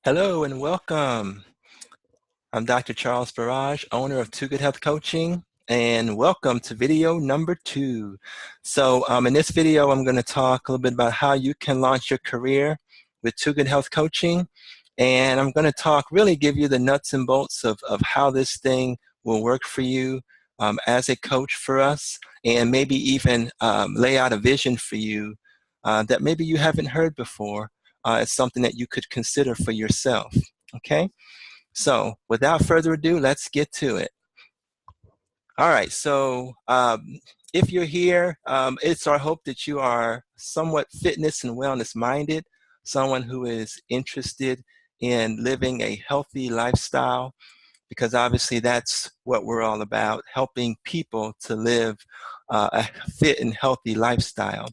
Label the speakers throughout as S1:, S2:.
S1: Hello and welcome. I'm Dr. Charles Barrage, owner of Too Good Health Coaching, and welcome to video number 2. So in this video, I'm going to talk a little bit about how you can launch your career with Too Good Health Coaching, and I'm going to really give you the nuts and bolts of how this thing will work for you as a coach for us, and maybe even lay out a vision for you that maybe you haven't heard before. It's something that you could consider for yourself, okay? So without further ado, let's get to it. All right, so if you're here, it's our hope that you are somewhat fitness and wellness minded, someone who is interested in living a healthy lifestyle, because obviously that's what we're all about, helping people to live a fit and healthy lifestyle.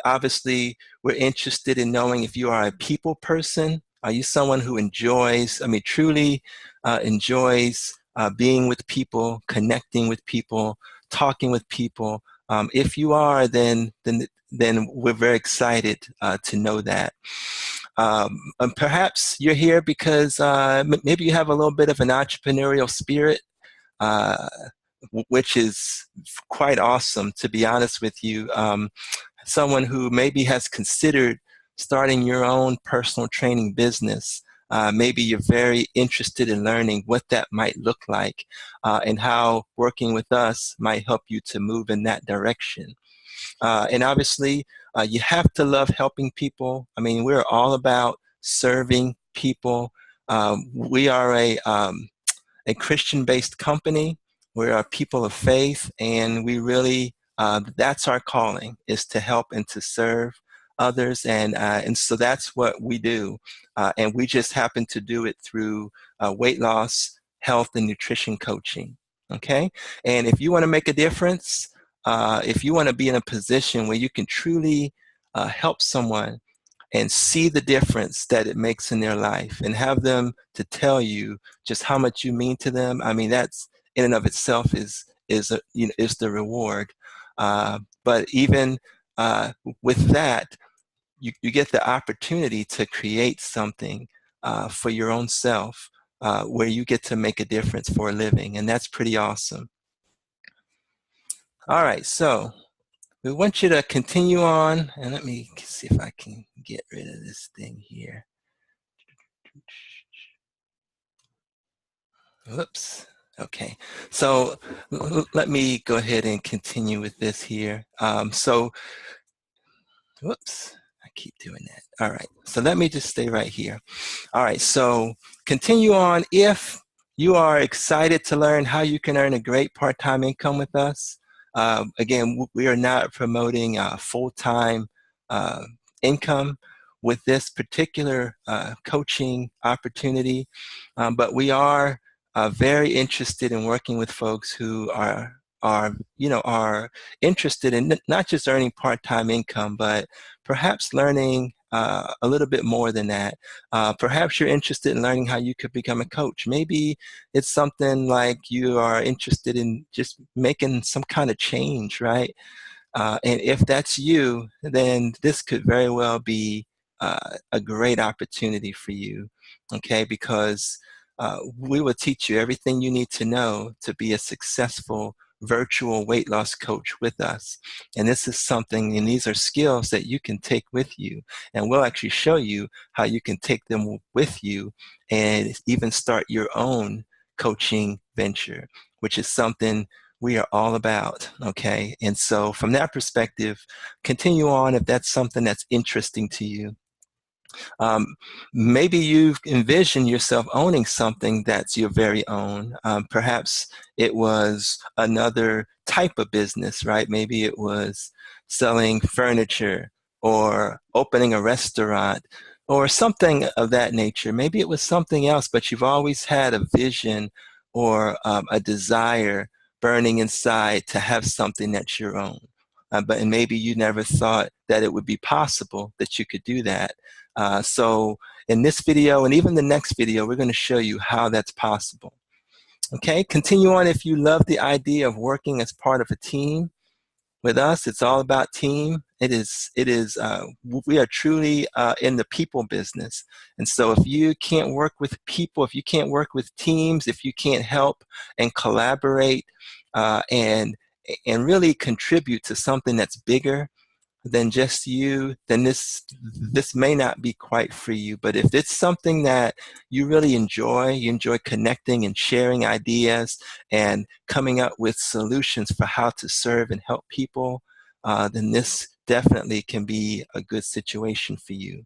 S1: Obviously, we're interested in knowing if you are a people person. Are you someone who enjoys, truly enjoys being with people, connecting with people, talking with people? If you are, then we're very excited to know that. And perhaps you're here because maybe you have a little bit of an entrepreneurial spirit, which is quite awesome, to be honest with you. Someone who maybe has considered starting your own personal training business. Maybe you're very interested in learning what that might look like and how working with us might help you to move in that direction. And obviously, you have to love helping people. We're all about serving people. We are a Christian-based company. We're a people of faith, and we really, that's our calling, is to help and to serve others, and so that's what we do. And we just happen to do it through weight loss, health, and nutrition coaching, okay? And if you want to make a difference, if you want to be in a position where you can truly help someone and see the difference that it makes in their life and have them to tell you just how much you mean to them, that's in and of itself is the reward. But even with that, you get the opportunity to create something for your own self where you get to make a difference for a living, and that's pretty awesome. All right, so we want you to continue on, and let me see if I can get rid of this thing here. Whoops. Okay, so let me go ahead and continue with this here. Whoops, I keep doing that. All right, so let me just stay right here. All right, so continue on. If you are excited to learn how you can earn a great part-time income with us, again, we are not promoting full-time income with this particular coaching opportunity, but we are very interested in working with folks who are interested in not just earning part-time income, but perhaps learning a little bit more than that. Perhaps you're interested in learning how you could become a coach. Maybe it's something like you are interested in just making some kind of change, right? And if that's you, then this could very well be a great opportunity for you, okay? Because we will teach you everything you need to know to be a successful virtual weight loss coach with us. And this is something, and these are skills that you can take with you. And we'll actually show you how you can take them with you and even start your own coaching venture, which is something we are all about, okay? And so from that perspective, continue on if that's something that's interesting to you. Maybe you've envisioned yourself owning something that's your very own. Perhaps it was another type of business, right? Maybe it was selling furniture or opening a restaurant or something of that nature. Maybe it was something else, but you've always had a vision or a desire burning inside to have something that's your own. But maybe you never thought that it would be possible that you could do that. So in this video and even the next video, we're going to show you how that's possible. Okay, continue on if you love the idea of working as part of a team with us. It's all about team, We are truly in the people business. And so if you can't work with people, if you can't work with teams, if you can't help and collaborate uh, and and really contribute to something that's bigger than just you, then this may not be quite for you. But if it's something that you really enjoy, you enjoy connecting and sharing ideas and coming up with solutions for how to serve and help people, then this definitely can be a good situation for you.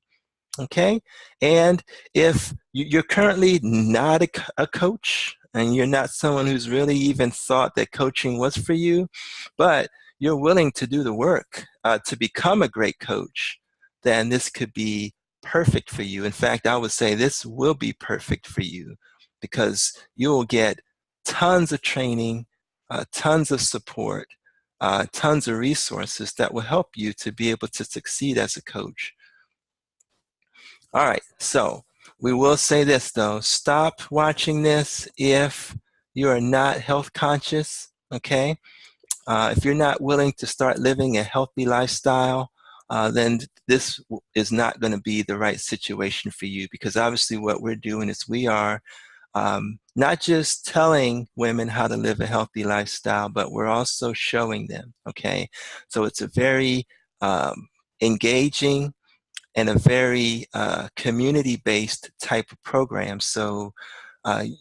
S1: Okay, and if you're currently not a coach and you're not someone who's really even thought that coaching was for you, but you're willing to do the work to become a great coach, then this could be perfect for you. In fact, I would say this will be perfect for you because you'll get tons of training, tons of support, tons of resources that will help you to be able to succeed as a coach. All right, so we will say this though, stop watching this if you are not health conscious, okay? If you're not willing to start living a healthy lifestyle, then this is not going to be the right situation for you, because obviously what we're doing is we are not just telling women how to live a healthy lifestyle, but we're also showing them, okay? So it's a very engaging and a very community-based type of program. So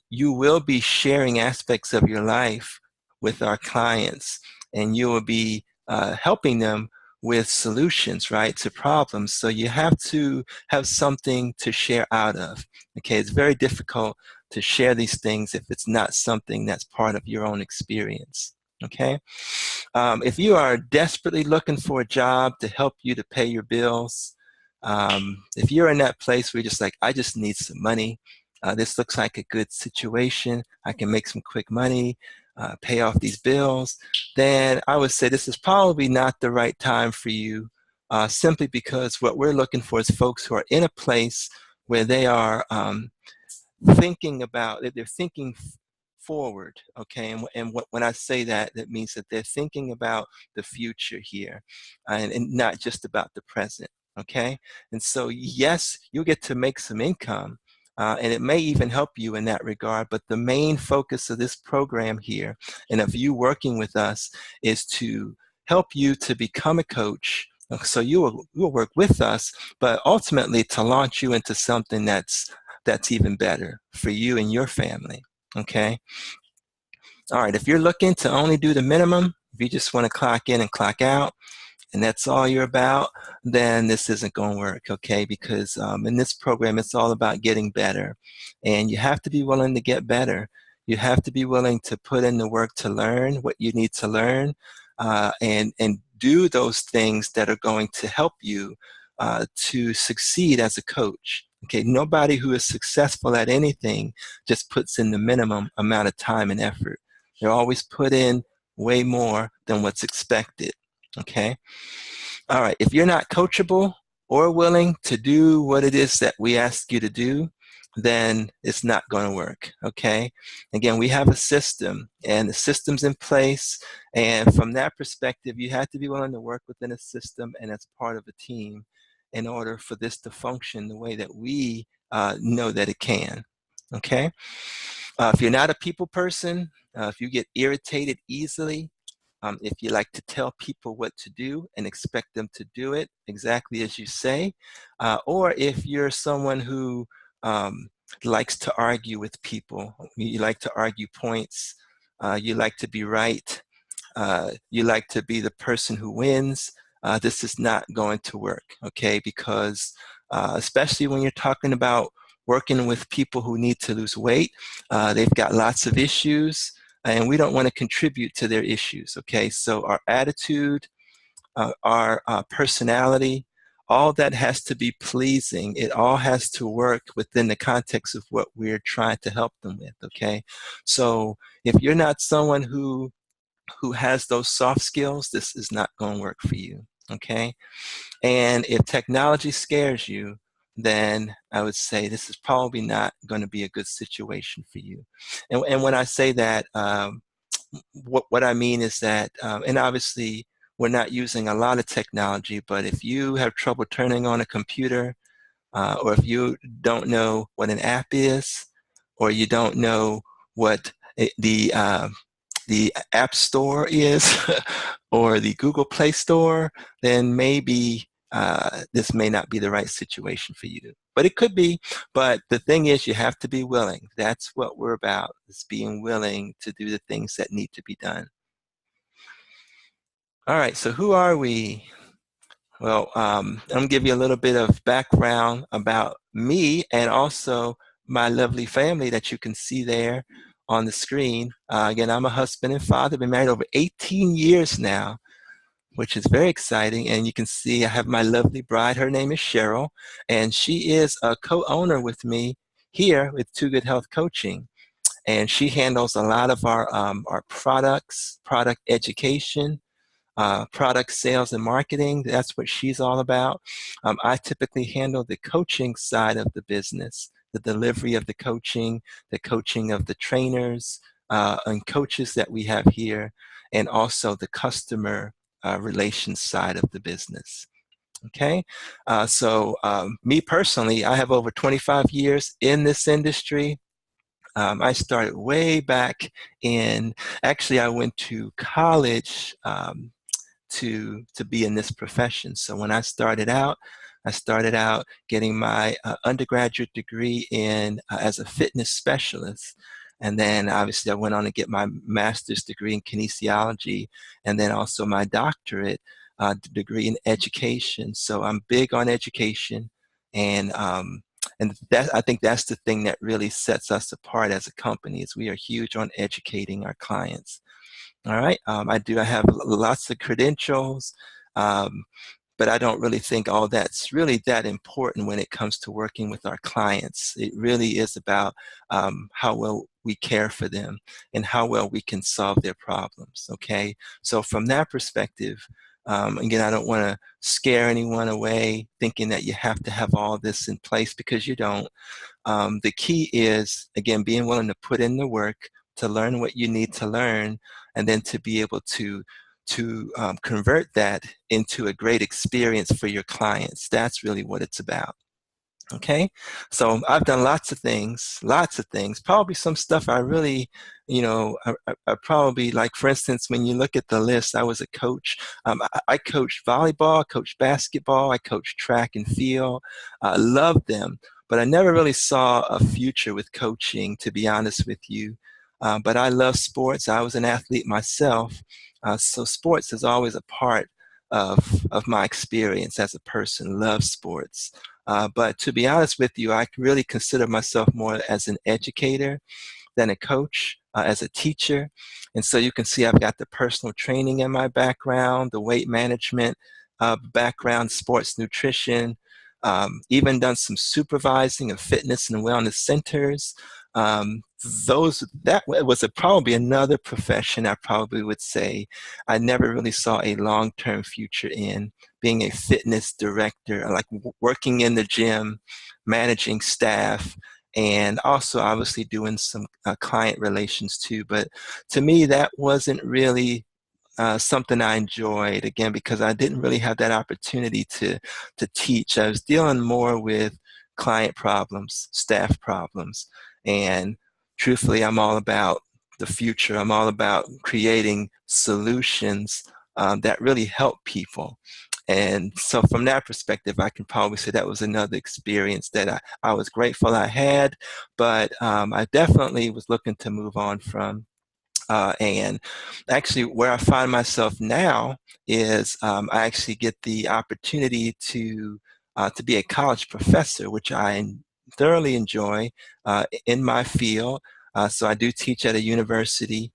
S1: you will be sharing aspects of your life with our clients, and you will be helping them with solutions, right, to problems. So you have to have something to share out of. Okay, it's very difficult to share these things if it's not something that's part of your own experience. Okay, if you are desperately looking for a job to help you to pay your bills, if you're in that place where you're just like, I just need some money, this looks like a good situation, I can make some quick money, pay off these bills, then I would say this is probably not the right time for you, simply because what we're looking for is folks who are in a place where they are thinking about it, they're thinking forward, okay? When I say that, that means that they're thinking about the future here, and not just about the present, okay? And so, yes, you'll get to make some income, and it may even help you in that regard, but the main focus of this program here, and of you working with us, is to help you to become a coach. So you'll work with us, but ultimately to launch you into something that's even better for you and your family. Okay. All right. If you're looking to only do the minimum, if you just want to clock in and clock out, and that's all you're about, then this isn't going to work. Okay. Because in this program, it's all about getting better, and you have to be willing to get better. You have to be willing to put in the work to learn what you need to learn, and do those things that are going to help you to succeed as a coach. Okay, nobody who is successful at anything just puts in the minimum amount of time and effort. They always put in way more than what's expected. Okay, all right. If you're not coachable or willing to do what it is that we ask you to do, then it's not going to work. Okay. Again, we have a system, and the system's in place. And from that perspective, you have to be willing to work within a system and as part of a team in order for this to function the way that we know that it can. Okay. If you're not a people person, if you get irritated easily, if you like to tell people what to do and expect them to do it exactly as you say, or if you're someone who likes to argue with people, you like to argue points, you like to be right, you like to be the person who wins, this is not going to work, okay? Because especially when you're talking about working with people who need to lose weight, they've got lots of issues, and we don't want to contribute to their issues, okay? So our attitude, our personality, all that has to be pleasing. It all has to work within the context of what we're trying to help them with, okay? So if you're not someone who has those soft skills, this is not going to work for you, okay? And if technology scares you, then I would say this is probably not going to be a good situation for you. And when I say that, what I mean is that, and obviously we're not using a lot of technology, but if you have trouble turning on a computer, or if you don't know what an app is, or you don't know what the App Store is, or the Google Play Store, then maybe this may not be the right situation for you. But it could be. But the thing is, you have to be willing. That's what we're about, is being willing to do the things that need to be done. All right, so who are we? Well, I'm going to give you a little bit of background about me and also my lovely family that you can see there on the screen. Again, I'm a husband and father, been married over 18 years now, which is very exciting. And you can see I have my lovely bride. Her name is Cheryl, and she is a co-owner with me here with Too Good Health Coaching. And she handles a lot of our products, product education, product sales and marketing. That's what she's all about. I typically handle the coaching side of the business, the delivery of the coaching of the trainers and coaches that we have here, and also the customer relations side of the business. Okay, so me personally, I have over 25 years in this industry. I started way back in, actually, I went to college to be in this profession. So when I started out getting my undergraduate degree in as a fitness specialist. And then obviously I went on to get my master's degree in kinesiology, and then also my doctorate degree in education. So I'm big on education, and that, I think that's the thing that really sets us apart as a company, is we are huge on educating our clients. All right. I have lots of credentials, but I don't really think all that's really that important when it comes to working with our clients. It really is about how well we care for them and how well we can solve their problems. Okay. So from that perspective, again, I don't want to scare anyone away thinking that you have to have all this in place, because you don't. The key is, again, being willing to put in the work to learn what you need to learn, and then to be able to convert that into a great experience for your clients. That's really what it's about. Okay, so I've done lots of things, probably some stuff I really, I probably, like, for instance, when you look at the list, I was a coach. I coached volleyball, coached basketball, I coached track and field. I loved them, but I never really saw a future with coaching, to be honest with you. But I love sports. I was an athlete myself. So sports is always a part of my experience as a person. Love sports. But to be honest with you, I really consider myself more as an educator than a coach, as a teacher. And so you can see I've got the personal training in my background, the weight management background, sports nutrition, even done some supervising of fitness and wellness centers. That was probably another profession I probably would say I never really saw a long-term future in, being a fitness director, like working in the gym, managing staff, and also obviously doing some client relations too. But to me, that wasn't really something I enjoyed, again, because I didn't really have that opportunity to teach. I was dealing more with client problems, staff problems, and truthfully, I'm all about the future. I'm all about creating solutions that really help people. And so from that perspective, I can probably say that was another experience that I was grateful I had, but I definitely was looking to move on from. And actually, where I find myself now is I actually get the opportunity to be a college professor, which I thoroughly enjoy in my field. So I do teach at a university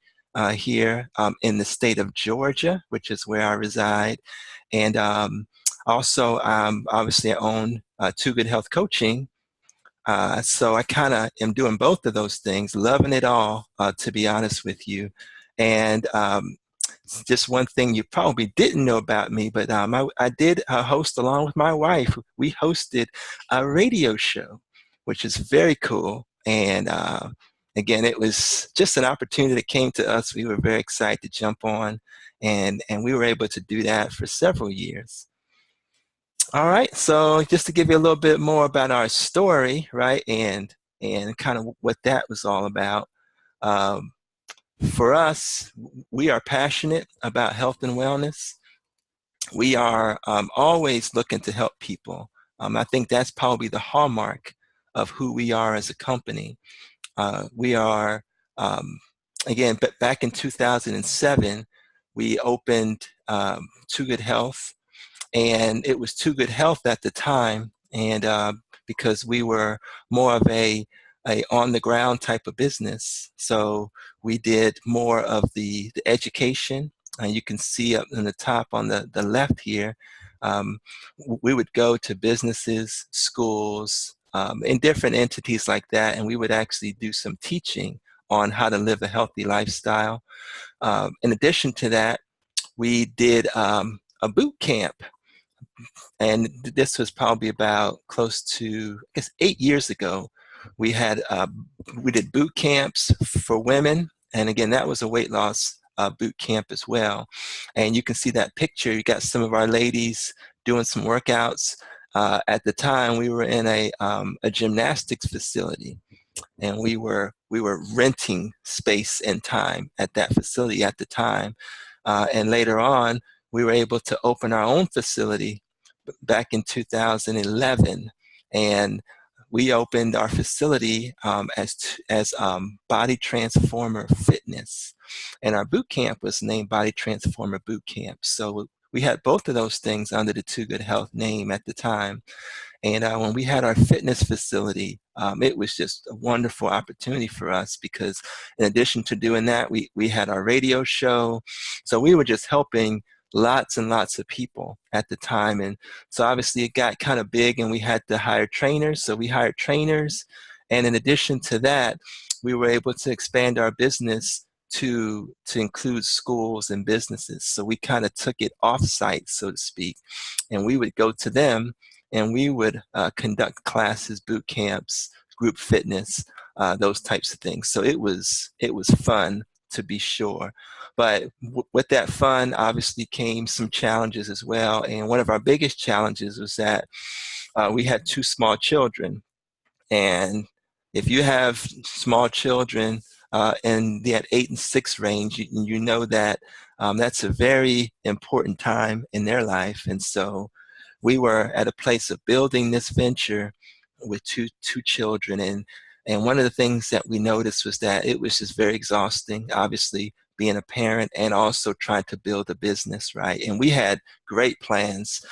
S1: here in the state of Georgia, which is where I reside. And also, obviously, I own Too Good Health Coaching. So I kind of am doing both of those things, loving it all, to be honest with you. And just one thing you probably didn't know about me, but I did host, along with my wife, we hosted a radio show, which is very cool. And again, it was just an opportunity that came to us. We were very excited to jump on, and we were able to do that for several years. All right, so just to give you a little bit more about our story, right, and kind of what that was all about. Um, for us, we are passionate about health and wellness. We are always looking to help people. I think that's probably the hallmark of who we are as a company. We are, again, but back in 2007, we opened Too Good Health, and it was Too Good Health at the time, and because we were more of a on the ground type of business, so we did more of the education. You can see up in the top on the left here, um, we would go to businesses, schools, and different entities like that, and we would actually do some teaching on how to live a healthy lifestyle. In addition to that, we did a boot camp, and this was probably about close to, I guess, 8 years ago. We had we did boot camps for women, and again, that was a weight loss boot camp as well. And you can see that picture. You got some of our ladies doing some workouts. At the time, we were in a gymnastics facility, and we were renting space and time at that facility at the time. And later on, we were able to open our own facility back in 2011, and we opened our facility as Body Transformer Fitness, and our boot camp was named Body Transformer Boot Camp. So we had both of those things under the Too Good Health name at the time. And when we had our fitness facility, it was just a wonderful opportunity for us because in addition to doing that, we had our radio show. So we were just helping lots and lots of people at the time. And so obviously it got kind of big and we had to hire trainers. So we hired trainers. And in addition to that, we were able to expand our business to include schools and businesses. So we kind of took it off-site, so to speak, and we would go to them and we would conduct classes, boot camps, group fitness, those types of things. So it was fun, to be sure. But with that fun, obviously came some challenges as well. And one of our biggest challenges was that we had two small children. And if you have small children in that 8 and 6 range, you know that that's a very important time in their life. And so we were at a place of building this venture with two children, and one of the things that we noticed was that it was just very exhausting, obviously being a parent and also trying to build a business, right? And we had great plans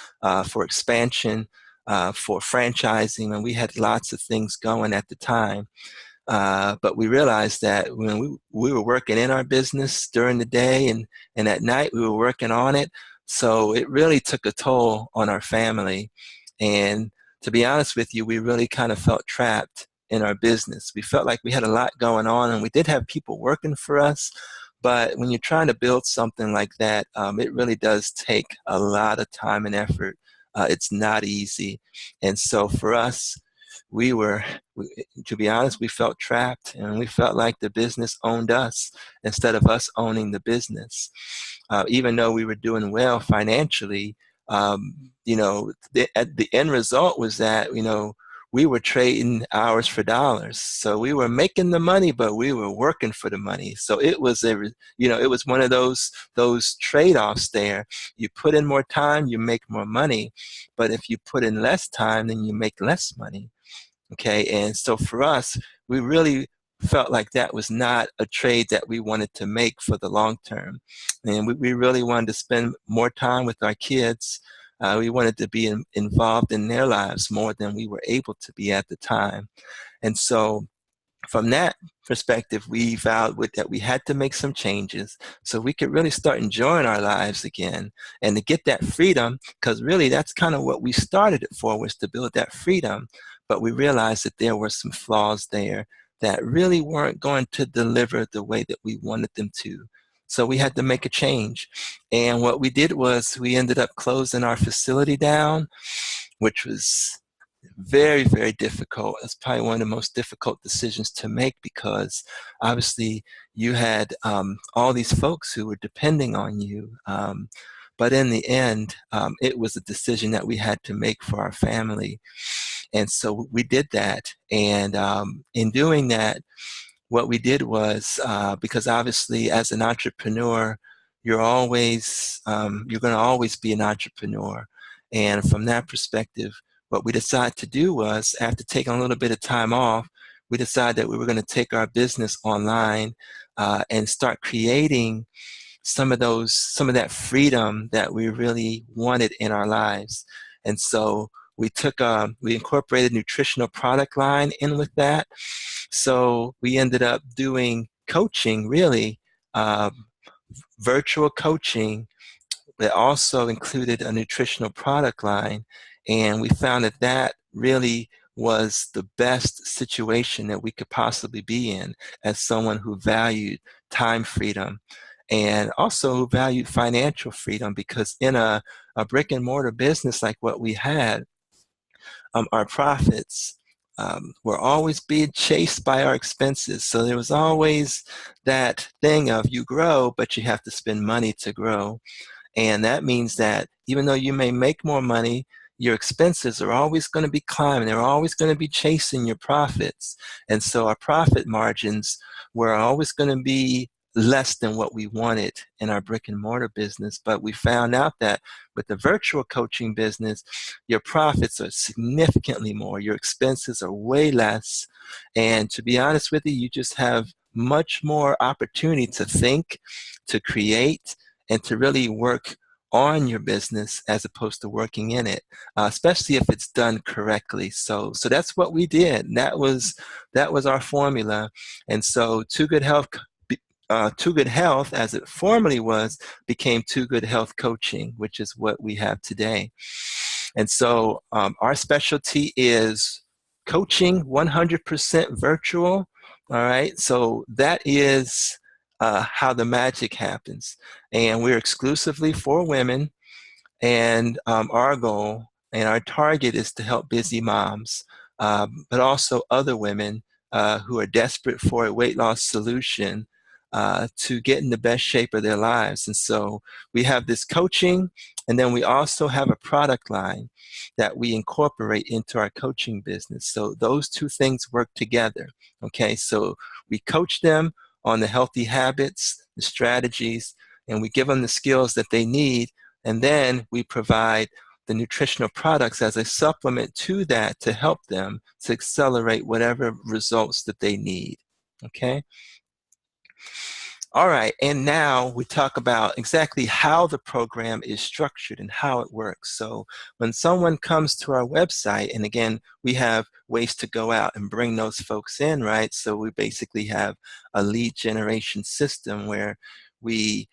S1: for expansion, for franchising, and we had lots of things going at the time. But we realized that when we were working in our business during the day, and at night we were working on it. So it really took a toll on our family. And to be honest with you, we really kind of felt trapped in our business. We felt like we had a lot going on and we did have people working for us. But when you're trying to build something like that, it really does take a lot of time and effort. It's not easy. And so for us, we were, to be honest, we felt trapped and we felt like the business owned us instead of us owning the business. Even though we were doing well financially, the end result was that, we were trading hours for dollars. So we were making the money, but we were working for the money. So it was it was one of those trade-offs there. You put in more time, you make more money. But if you put in less time, then you make less money. Okay, and so for us, we really felt like that was not a trade that we wanted to make for the long term. And we really wanted to spend more time with our kids. We wanted to be involved in their lives more than we were able to be at the time. And so from that perspective, we vowed that we had to make some changes so we could really start enjoying our lives again and to get that freedom, because really that's kind of what we started it for, was to build that freedom. But we realized that there were some flaws there that really weren't going to deliver the way that we wanted them to. So we had to make a change. And what we did was we ended up closing our facility down, which was very, very difficult. It's probably one of the most difficult decisions to make because obviously you had all these folks who were depending on you. But in the end, it was a decision that we had to make for our family. And so we did that. And in doing that, what we did was, because obviously as an entrepreneur, you're going to always be an entrepreneur. And from that perspective, what we decided to do was, after taking a little bit of time off, we decided that we were going to take our business online and start creating some of that freedom that we really wanted in our lives. And so we incorporated nutritional product line in with that. So we ended up doing coaching, really, uh, virtual coaching that also included a nutritional product line. And we found that that really was the best situation that we could possibly be in as someone who valued time freedom and also who valued financial freedom, because in a brick and mortar business like what we had, our profits were always being chased by our expenses. So there was always that thing of you grow, but you have to spend money to grow. And that means that even though you may make more money, your expenses are always going to be climbing. They're always going to be chasing your profits. And so our profit margins were always going to be less than what we wanted in our brick and mortar business. But we found out that with the virtual coaching business, your profits are significantly more. Your expenses are way less. And to be honest with you, you just have much more opportunity to think, to create, and to really work on your business as opposed to working in it, especially if it's done correctly. So that's what we did. That was our formula. And so Too Good Health, as it formerly was, became Too Good Health Coaching, which is what we have today. And so our specialty is coaching 100% virtual. All right. So that is how the magic happens. And we're exclusively for women. And our goal and our target is to help busy moms, but also other women who are desperate for a weight loss solution to get in the best shape of their lives. And so we have this coaching, and then we also have a product line that we incorporate into our coaching business. So those two things work together. Okay, so we coach them on the healthy habits, the strategies, and we give them the skills that they need. And then we provide the nutritional products as a supplement to that to help them to accelerate whatever results that they need. Okay? All right, and now we talk about exactly how the program is structured and how it works. So when someone comes to our website, and again, we have ways to go out and bring those folks in, right? So we basically have a lead generation system where we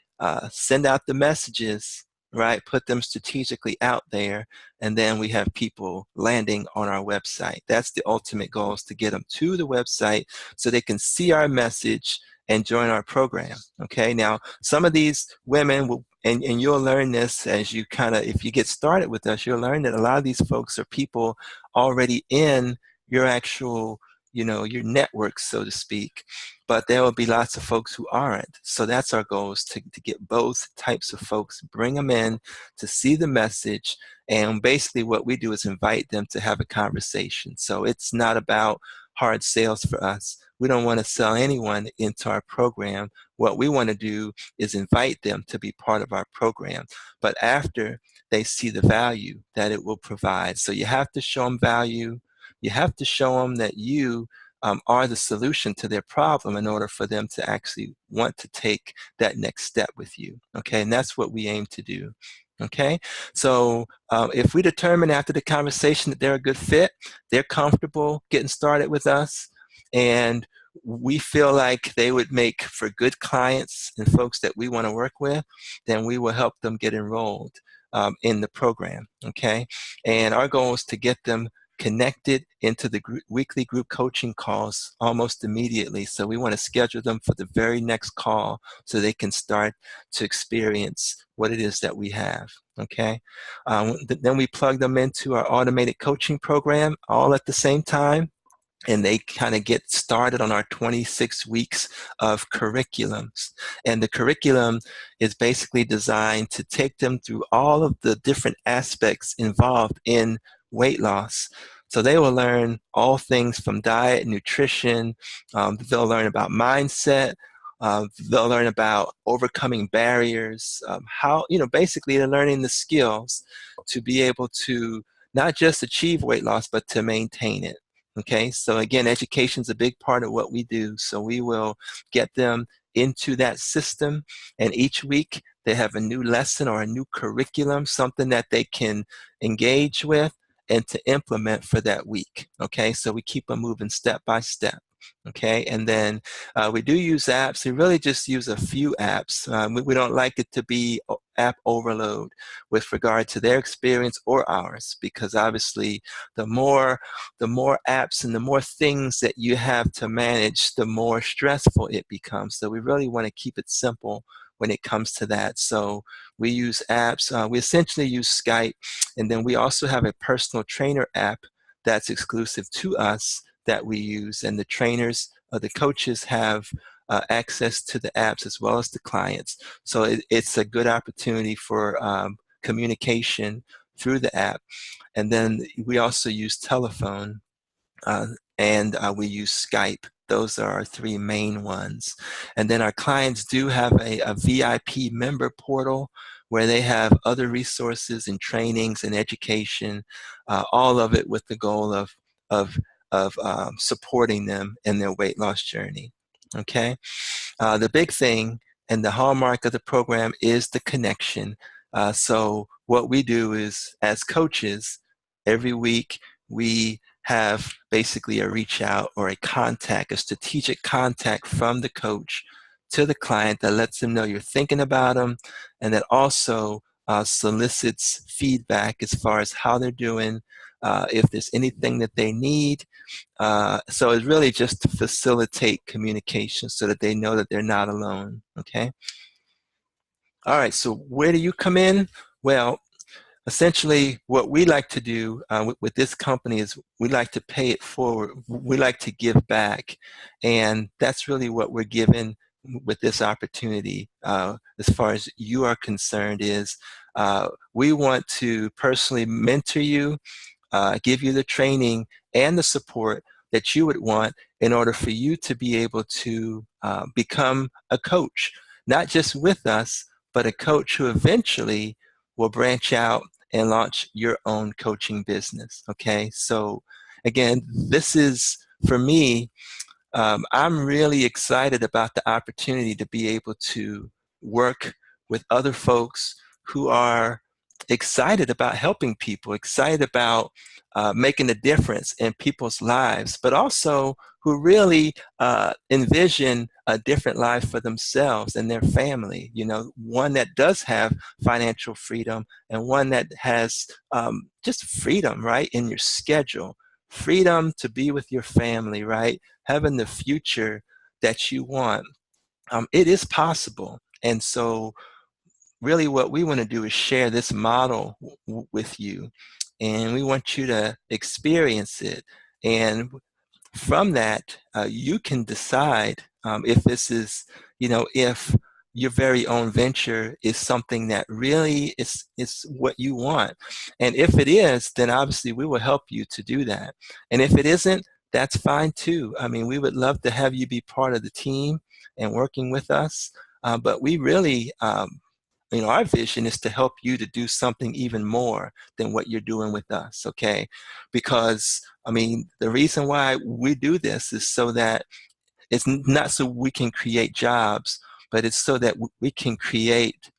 S1: send out the messages, right? Put them strategically out there, and then we have people landing on our website. That's the ultimate goal, is to get them to the website so they can see our message and join our program. Okay, now some of these women will, and you'll learn this as you if you get started with us, you'll learn that a lot of these folks are people already in your actual, your network, so to speak. But there will be lots of folks who aren't. So that's our goal, is to get both types of folks, bring them in to see the message. And basically what we do is invite them to have a conversation. So it's not about hard sales for us. We don't want to sell anyone into our program. What we want to do is invite them to be part of our program. But after they see the value that it will provide. So you have to show them value. You have to show them that you are the solution to their problem in order for them to actually want to take that next step with you. Okay, and that's what we aim to do. Okay, so if we determine after the conversation that they're a good fit, they're comfortable getting started with us, and we feel like they would make for good clients and folks that we want to work with, then we will help them get enrolled in the program. Okay, and our goal is to get them connected into the weekly group coaching calls almost immediately. So we want to schedule them for the very next call so they can start to experience what it is that we have. Okay. Then we plug them into our automated coaching program all at the same time, and they kind of get started on our 26 weeks of curriculums. And the curriculum is basically designed to take them through all of the different aspects involved in weight loss. So they will learn all things from diet, nutrition, they'll learn about mindset, they'll learn about overcoming barriers, how, basically they're learning the skills to be able to not just achieve weight loss, but to maintain it. Okay, so again, education is a big part of what we do. So we will get them into that system, and each week they have a new lesson or a new curriculum, something that they can engage with and to implement for that week. Okay, so we keep them moving step by step. Okay, and then we do use apps. We really just use a few apps. We don't like it to be app overload with regard to their experience or ours, because obviously the more apps and the more things that you have to manage, the more stressful it becomes. So we really want to keep it simple when it comes to that. So we use apps. We essentially use Skype, and then we also have a personal trainer app that's exclusive to us that we use, and the trainers, the coaches have access to the apps as well as the clients. So it's a good opportunity for communication through the app. And then we also use telephone, and we use Skype. Those are our three main ones. And then our clients do have a VIP member portal where they have other resources and trainings and education, all of it with the goal of supporting them in their weight loss journey. Okay, the big thing and the hallmark of the program is the connection. So what we do is, as coaches, every week we have basically a reach out or a contact, a strategic contact from the coach to the client that lets them know you're thinking about them, and that also solicits feedback as far as how they're doing, if there's anything that they need. So it's really just to facilitate communication so that they know that they're not alone. Okay. All right. So where do you come in? Well, essentially what we like to do with this company is we like to pay it forward. We like to give back. And that's really what we're given with this opportunity, as far as you are concerned, is we want to personally mentor you, give you the training and the support that you would want in order for you to be able to become a coach, not just with us, but a coach who eventually will branch out and launch your own coaching business. Okay, so again, this is, for me, I'm really excited about the opportunity to be able to work with other folks who are excited about helping people, excited about making a difference in people's lives, but also who really envision a different life for themselves and their family. One that does have financial freedom, and one that has just freedom, right, in your schedule, freedom to be with your family, right, having the future that you want. It is possible. And so really what we want to do is share this model with you, and we want you to experience it. And from that, you can decide if this is, if your very own venture is something that really is what you want. And if it is, then obviously we will help you to do that. And if it isn't, that's fine too. I mean, we would love to have you be part of the team and working with us. But we really, our vision is to help you to do something even more than what you're doing with us, okay? Because, I mean, the reason why we do this is so that it's not so we can create jobs, but it's so that we can create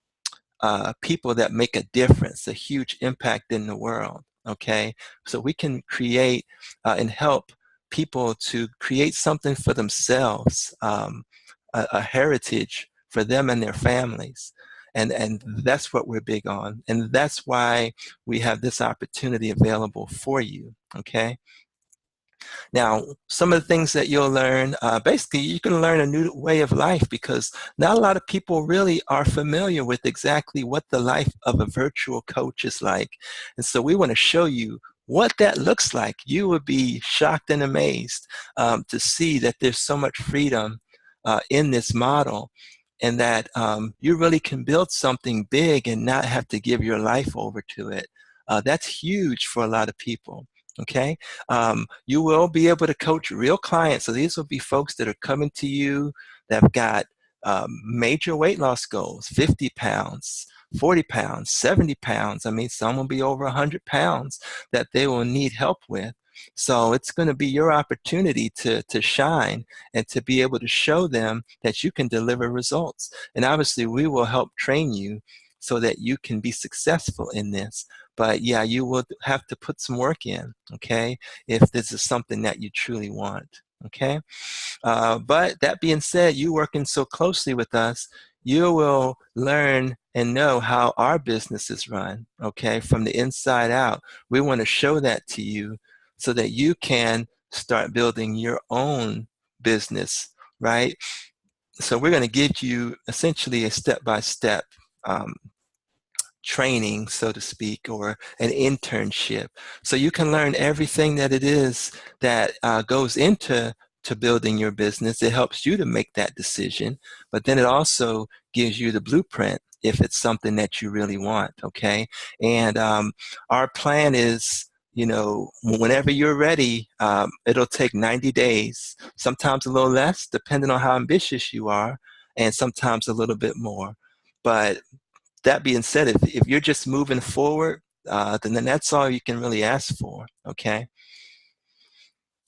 S1: people that make a difference, a huge impact in the world, okay? So we can create and help people to create something for themselves, a heritage for them and their families. And that's what we're big on. And that's why we have this opportunity available for you, okay? Now, some of the things that you'll learn, basically, you can learn a new way of life because not a lot of people really are familiar with exactly what the life of a virtual coach is like. And so we want to show you what that looks like. You would be shocked and amazed to see that there's so much freedom in this model, and that you really can build something big and not have to give your life over to it. That's huge for a lot of people. Okay, you will be able to coach real clients. So these will be folks that are coming to you that have got major weight loss goals, 50 pounds, 40 pounds, 70 pounds. I mean, some will be over 100 pounds that they will need help with. So it's going to be your opportunity to shine and to be able to show them that you can deliver results. And obviously, we will help train you so that you can be successful in this. But yeah, you will have to put some work in, okay, if this is something that you truly want, okay? But that being said, you working so closely with us, you will learn and know how our business is run, okay, from the inside out. We want to show that to you so that you can start building your own business, right? So we're going to give you essentially a step-by-step training, so to speak, or an internship. So you can learn everything that it is that goes into building your business. It helps you to make that decision, but then it also gives you the blueprint if it's something that you really want, okay? And our plan is, you know, whenever you're ready, it'll take 90 days, sometimes a little less, depending on how ambitious you are, and sometimes a little bit more. But that being said, if you're just moving forward, then that's all you can really ask for, okay?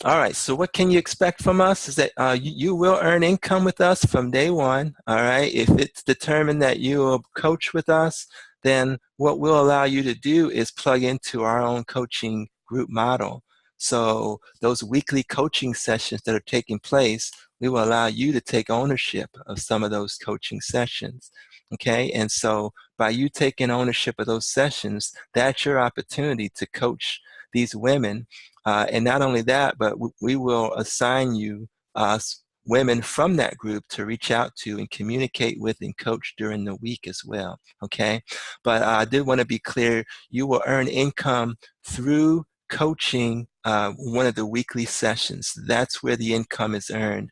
S1: All right, so what can you expect from us is that you will earn income with us from day one, all right? If it's determined that you will coach with us, then what we'll allow you to do is plug into our own coaching group model. So those weekly coaching sessions that are taking place, we will allow you to take ownership of some of those coaching sessions, okay? And so by you taking ownership of those sessions, that's your opportunity to coach these women. And not only that, but we will assign you women from that group to reach out to and communicate with and coach during the week as well, okay? But I did want to be clear, you will earn income through coaching one of the weekly sessions. That's where the income is earned.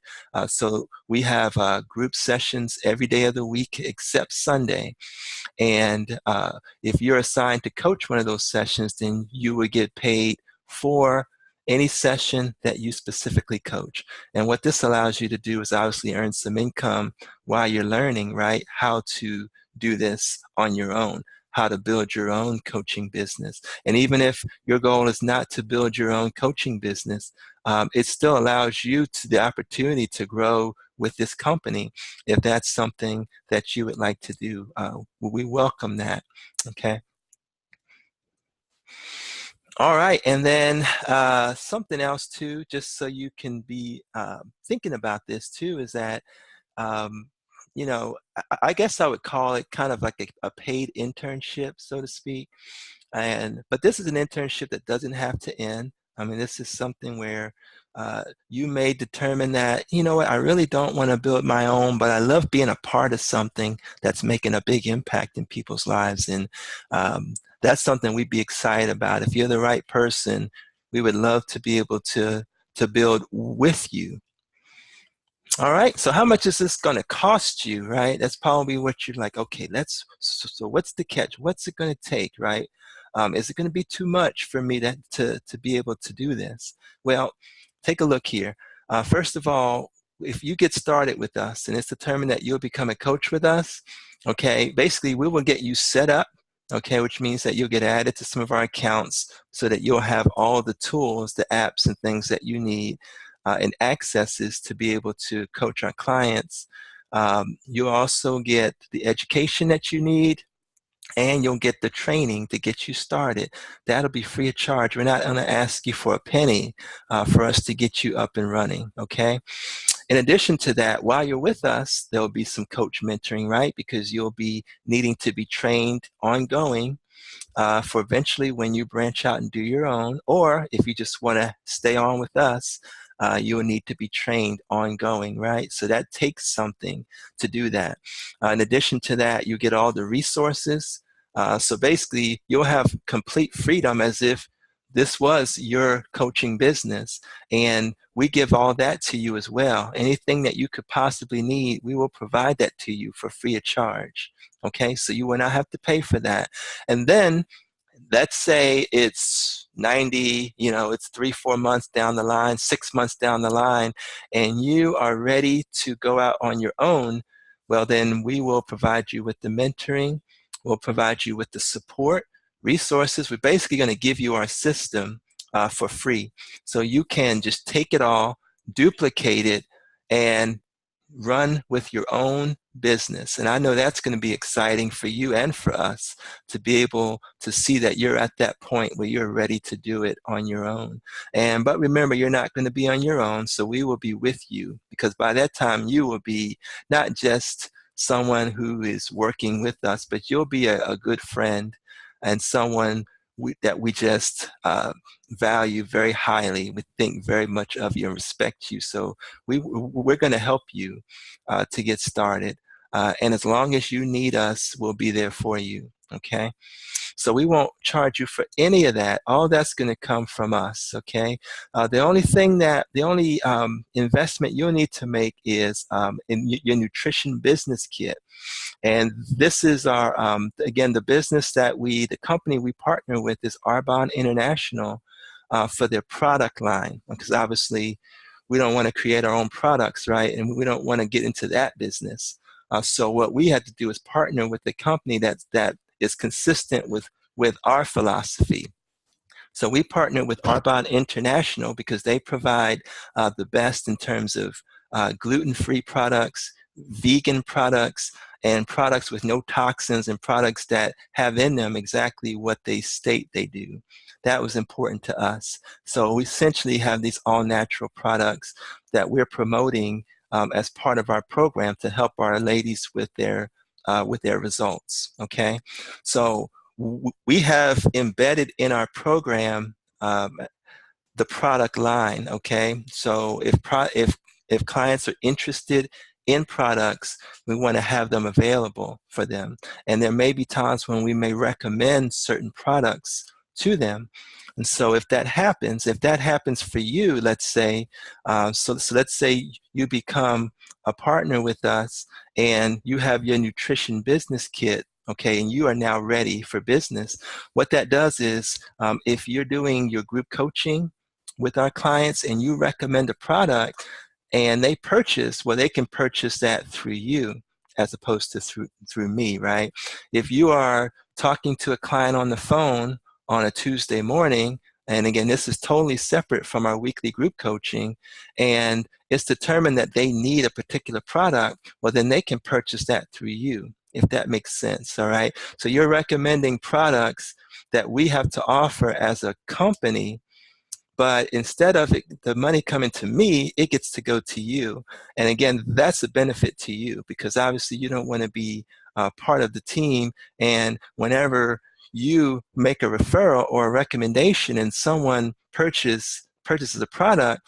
S1: So we have group sessions every day of the week except Sunday. And if you're assigned to coach one of those sessions, then you would get paid for any session that you specifically coach. And what this allows you to do is obviously earn some income while you're learning, right, how to do this on your own, how to build your own coaching business. And even if your goal is not to build your own coaching business, it still allows you the opportunity to grow with this company if that's something that you would like to do. We welcome that, okay? All right, and then something else too, just so you can be thinking about this too, is that um, you know, I guess I would call it kind of like a paid internship, so to speak. And but this is an internship that doesn't have to end. I mean, this is something where you may determine that, you know what, I really don't want to build my own, but I love being a part of something that's making a big impact in people's lives. And that's something we'd be excited about. If you're the right person, we would love to be able to build with you. All right. So how much is this going to cost you, right? That's probably what you're like, okay, so what's the catch? What's it going to take, right? Is it going to be too much for me to be able to do this? Well, take a look here. First of all, if you get started with us and it's determined that you'll become a coach with us, okay, basically we will get you set up, okay, which means that you'll get added to some of our accounts so that you'll have all the tools, the apps and things that you need and accesses to be able to coach our clients. You also get the education that you need, and you'll get the training to get you started. That'll be free of charge. We're not going to ask you for a penny for us to get you up and running, okay? In addition to that, while you're with us, there'll be some coach mentoring, right? Because you'll be needing to be trained ongoing for eventually when you branch out and do your own, or if you just want to stay on with us, you will need to be trained ongoing, right? So that takes something to do that. In addition to that, you get all the resources. So basically, you'll have complete freedom as if this was your coaching business, and we give all that to you as well. Anything that you could possibly need, we will provide that to you for free of charge. Okay, so you will not have to pay for that. And then let's say it's 90, it's 3-4 months down the line, 6 months down the line, and you are ready to go out on your own. Well, then we will provide you with the mentoring. We'll provide you with the support resources. We're basically going to give you our system for free. So you can just take it all, duplicate it, and run with your own business. And I know that's going to be exciting for you and for us to be able to see that you're at that point where you're ready to do it on your own. But remember, you're not going to be on your own, so we will be with you, because by that time you will be not just someone who is working with us, but you'll be a good friend and someone that we just value very highly. We think very much of you and respect you. So we're going to help you to get started. And as long as you need us, we'll be there for you. Okay? So we won't charge you for any of that. All that's going to come from us. Okay? The only investment you'll need to make is in your nutrition business kit. And this is our, again, the business the company we partner with is Arbonne International for their product line, because obviously we don't want to create our own products, right? And we don't want to get into that business. So what we had to do is partner with a company that is consistent with our philosophy. So we partner with Arbonne International because they provide the best in terms of gluten-free products, vegan products, and products with no toxins, and products that have in them exactly what they state they do. That was important to us. So we essentially have these all-natural products that we're promoting as part of our program to help our ladies with their results. Okay, so we have embedded in our program the product line. Okay, so if clients are interested in products, we want to have them available for them. And there may be times when we may recommend certain products to them. And so if that happens for you, let's say, so let's say you become a partner with us and you have your nutrition business kit, okay, and you are now ready for business. What that does is, if you're doing your group coaching with our clients and you recommend a product, and they purchase, well, they can purchase that through you as opposed to through me, right? If you are talking to a client on the phone on a Tuesday morning, and again, this is totally separate from our weekly group coaching, and it's determined that they need a particular product, well, then they can purchase that through you, if that makes sense, all right? So you're recommending products that we have to offer as a company, but instead of the money coming to me, it gets to go to you. And again, that's a benefit to you, because obviously you don't want to be part of the team. And whenever you make a referral or a recommendation and someone purchases a product,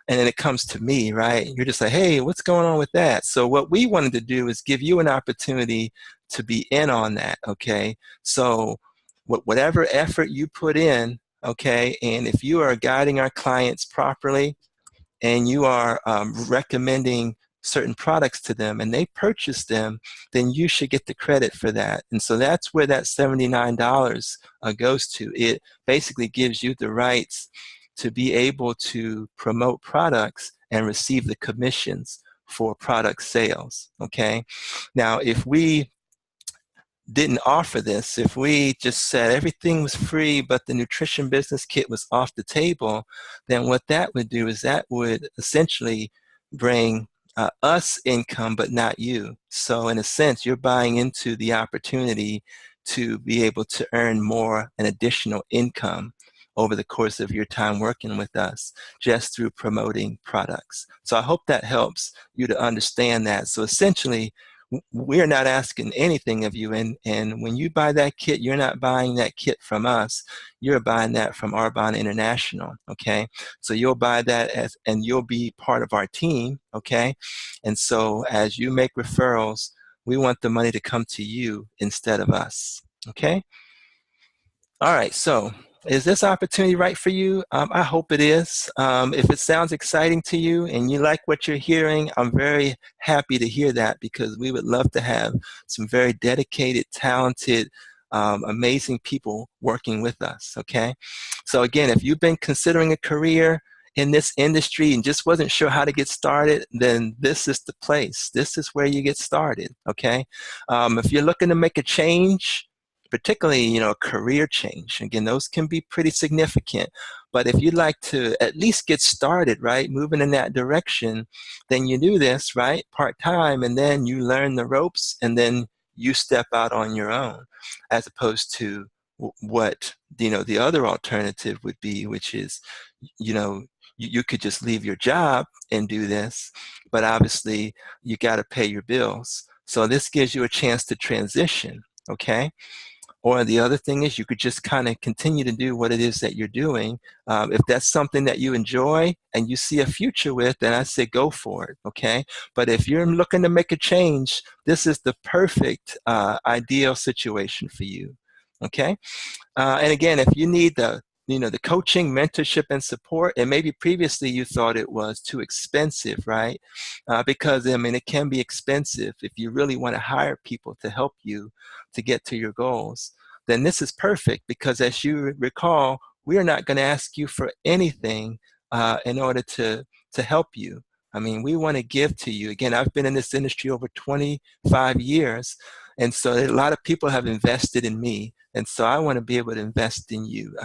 S1: and then it comes to me, right? You're just like, hey, what's going on with that? So what we wanted to do is give you an opportunity to be in on that, okay? So whatever effort you put in, okay, and if you are guiding our clients properly and you are recommending certain products to them and they purchase them, then you should get the credit for that. And so that's where that $79 goes to. It basically gives you the rights to be able to promote products and receive the commissions for product sales, okay? Now, if we didn't offer this, if we just said everything was free but the nutrition business kit was off the table, then what that would do is that would essentially bring us income but not you. So in a sense, you're buying into the opportunity to be able to earn more, an additional income over the course of your time working with us just through promoting products. So I hope that helps you to understand that. So essentially, we're not asking anything of you. And when you buy that kit, you're not buying that kit from us. You're buying that from Arbonne International, okay? So you'll buy that and you'll be part of our team, okay? And so as you make referrals, we want the money to come to you instead of us, okay? All right, so is this opportunity right for you? I hope it is. If it sounds exciting to you and you like what you're hearing, I'm very happy to hear that, because we would love to have some very dedicated, talented, amazing people working with us, okay? So again, if you've been considering a career in this industry and just wasn't sure how to get started, then this is the place. This is where you get started, okay? If you're looking to make a change, particularly, a career change, again, those can be pretty significant. But if you'd like to at least get started, right, moving in that direction, then you do this, right, part-time, and then you learn the ropes, and then you step out on your own, as opposed to what, the other alternative would be, which is, you could just leave your job and do this, but obviously you got to pay your bills. So this gives you a chance to transition, okay? Or the other thing is, you could just kind of continue to do what it is that you're doing. If that's something that you enjoy and you see a future with, then I say go for it, okay? But if you're looking to make a change, this is the perfect ideal situation for you, okay? And again, if you need the coaching, mentorship, and support, and maybe previously you thought it was too expensive, right? Because, it can be expensive if you really want to hire people to help you to get to your goals. Then this is perfect, because as you recall, we are not going to ask you for anything in order to help you. We want to give to you. Again, I've been in this industry over 25 years, and so a lot of people have invested in me. And so I want to be able to invest in you.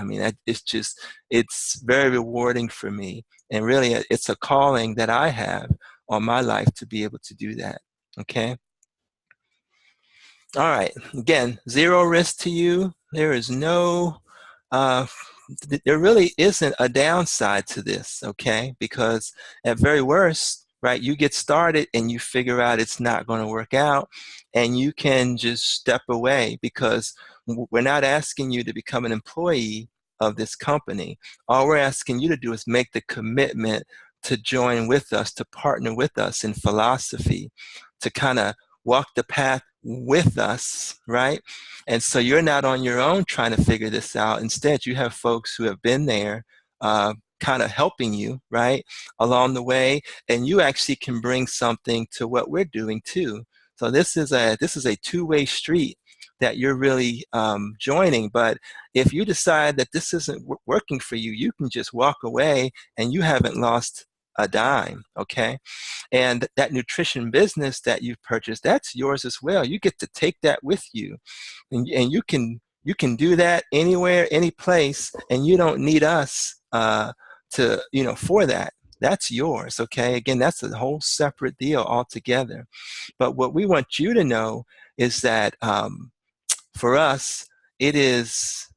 S1: It's very rewarding for me. And really, it's a calling that I have on my life to be able to do that, okay? All right, again, zero risk to you. There is there really isn't a downside to this, okay? Because at very worst, right, you get started and you figure out it's not going to work out, and you can just step away, because we're not asking you to become an employee of this company. All we're asking you to do is make the commitment to join with us, to partner with us in philosophy, to kind of walk the path with us, right? And so you're not on your own trying to figure this out. Instead, you have folks who have been there kind of helping you, right, along the way, and you actually can bring something to what we're doing too. So this is a two-way street that you're really joining. But if you decide that this isn't working for you, you can just walk away and you haven't lost a dime, okay? And that nutrition business that you've purchased, that's yours as well. You get to take that with you, and you can do that anywhere, any place, and you don't need us for that. That's yours, okay? Again, that's a whole separate deal altogether. But what we want you to know is that for us, it's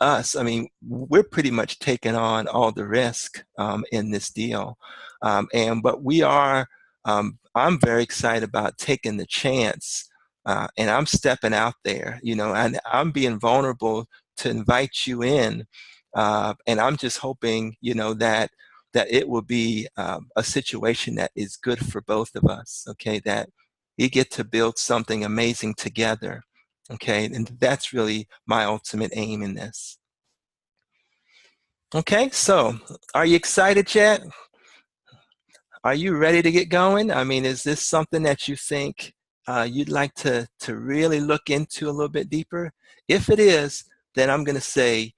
S1: us. We're pretty much taking on all the risk in this deal, but we are. I'm very excited about taking the chance, and I'm stepping out there, and I'm being vulnerable to invite you in, and I'm just hoping, that it will be a situation that is good for both of us. Okay, that we get to build something amazing together. Okay, and that's really my ultimate aim in this. Okay, so are you excited yet? Are you ready to get going? Is this something that you think you'd like to really look into a little bit deeper? If it is, then I'm going to say,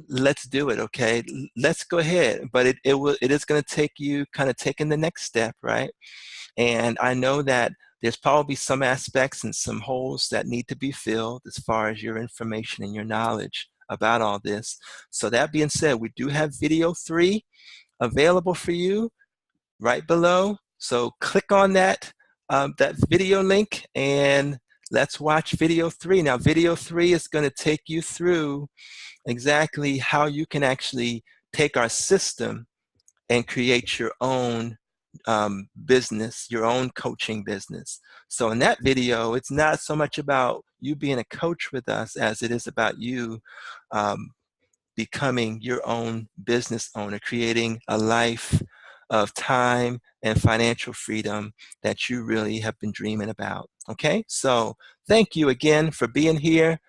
S1: let's do it, okay? Let's go ahead. But it is going to take you kind of taking the next step, right? And I know that there's probably some aspects and some holes that need to be filled as far as your information and your knowledge about all this. So that being said, we do have video 3 available for you right below. So click on that video link and let's watch video 3. Now, video 3 is going to take you through exactly how you can actually take our system and create your own business, your own coaching business. So in that video, it's not so much about you being a coach with us as it is about you um, becoming your own business owner, creating a life of time and financial freedom that you really have been dreaming about. Okay, so thank you again for being here.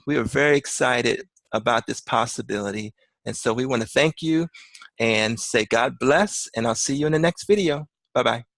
S1: We are very excited about this possibility. And so we want to thank you and say God bless, and I'll see you in the next video. Bye-bye.